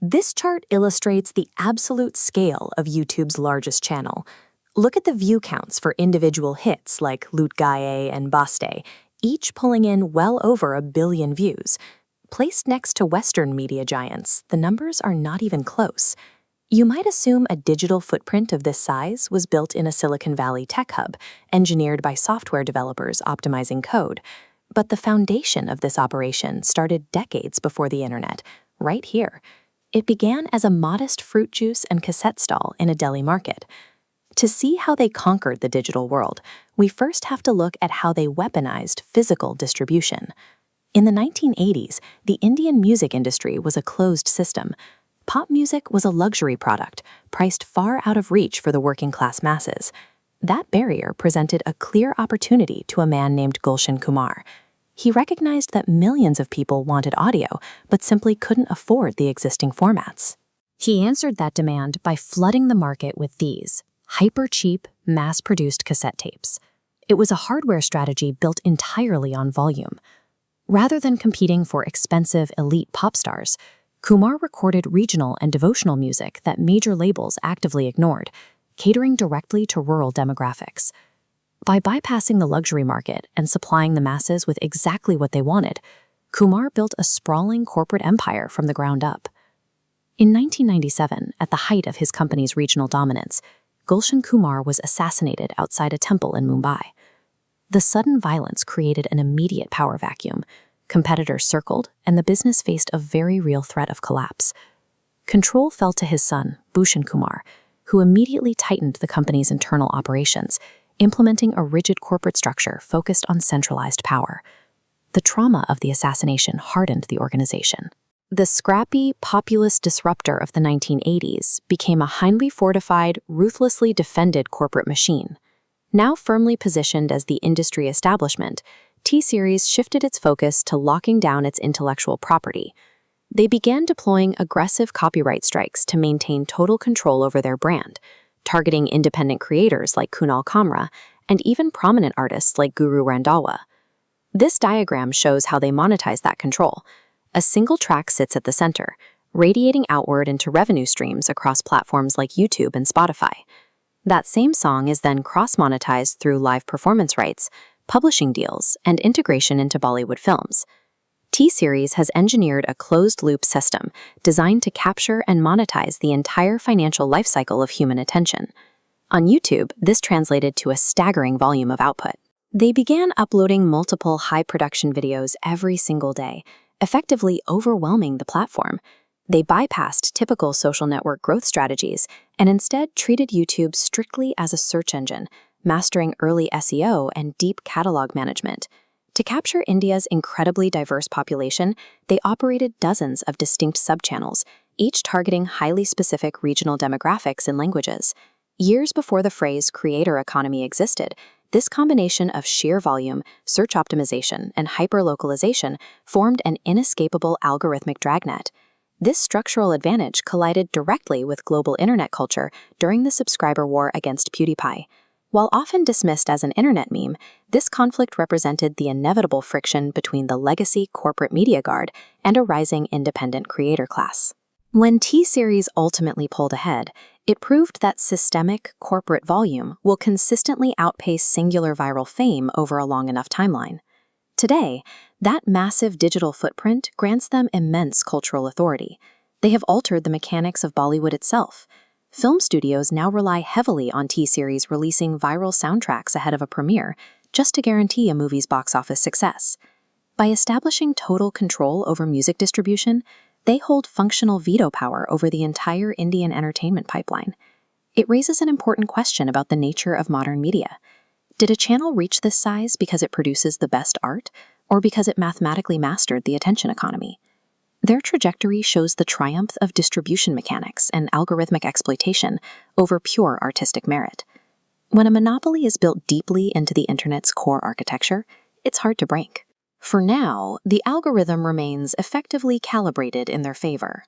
This chart illustrates the absolute scale of YouTube's largest channel. Look at the view counts for individual hits like Lut Gaye and Baste, each pulling in well over 1 billion views. Placed next to Western media giants, the numbers are not even close. You might assume a digital footprint of this size was built in a Silicon Valley tech hub, engineered by software developers optimizing code. But the foundation of this operation started decades before the internet, right here. It began as a modest fruit juice and cassette stall in a Delhi market. To see how they conquered the digital world, we first have to look at how they weaponized physical distribution. In the 1980s, the Indian music industry was a closed system. Pop music was a luxury product, priced far out of reach for the working-class masses. That barrier presented a clear opportunity to a man named Gulshan Kumar. He recognized that millions of people wanted audio, but simply couldn't afford the existing formats. He answered that demand by flooding the market with these hyper-cheap, mass-produced cassette tapes. It was a hardware strategy built entirely on volume. Rather than competing for expensive, elite pop stars, Kumar recorded regional and devotional music that major labels actively ignored, catering directly to rural demographics. By bypassing the luxury market and supplying the masses with exactly what they wanted, Kumar built a sprawling corporate empire from the ground up. In 1997, at the height of his company's regional dominance, Gulshan Kumar was assassinated outside a temple in Mumbai. The sudden violence created an immediate power vacuum. Competitors circled, and the business faced a very real threat of collapse. Control fell to his son, Bhushan Kumar, who immediately tightened the company's internal operations, implementing a rigid corporate structure focused on centralized power. The trauma of the assassination hardened the organization. The scrappy, populist disruptor of the 1980s became a highly fortified, ruthlessly defended corporate machine. Now firmly positioned as the industry establishment, T-Series shifted its focus to locking down its intellectual property. They began deploying aggressive copyright strikes to maintain total control over their brand, targeting independent creators like Kunal Kamra and even prominent artists like Guru Randhawa. This diagram shows how they monetize that control. A single track sits at the center, radiating outward into revenue streams across platforms like YouTube and Spotify. That same song is then cross-monetized through live performance rights, publishing deals, and integration into Bollywood films. T-Series has engineered a closed-loop system designed to capture and monetize the entire financial lifecycle of human attention. On YouTube, this translated to a staggering volume of output. They began uploading multiple high-production videos every single day, effectively overwhelming the platform. They bypassed typical social network growth strategies and instead treated YouTube strictly as a search engine, mastering early SEO and deep catalog management. To capture India's incredibly diverse population, they operated dozens of distinct subchannels, each targeting highly specific regional demographics and languages. Years before the phrase creator economy existed, this combination of sheer volume, search optimization, and hyper-localization formed an inescapable algorithmic dragnet. This structural advantage collided directly with global internet culture during the subscriber war against PewDiePie. While often dismissed as an internet meme, this conflict represented the inevitable friction between the legacy corporate media guard and a rising independent creator class. When T-Series ultimately pulled ahead, it proved that systemic corporate volume will consistently outpace singular viral fame over a long enough timeline. Today, that massive digital footprint grants them immense cultural authority. They have altered the mechanics of Bollywood itself. Film studios now rely heavily on T-Series releasing viral soundtracks ahead of a premiere, just to guarantee a movie's box office success. By establishing total control over music distribution, they hold functional veto power over the entire Indian entertainment pipeline. It raises an important question about the nature of modern media. Did a channel reach this size because it produces the best art, or because it mathematically mastered the attention economy? Their trajectory shows the triumph of distribution mechanics and algorithmic exploitation over pure artistic merit. When a monopoly is built deeply into the internet's core architecture, it's hard to break. For now, the algorithm remains effectively calibrated in their favor.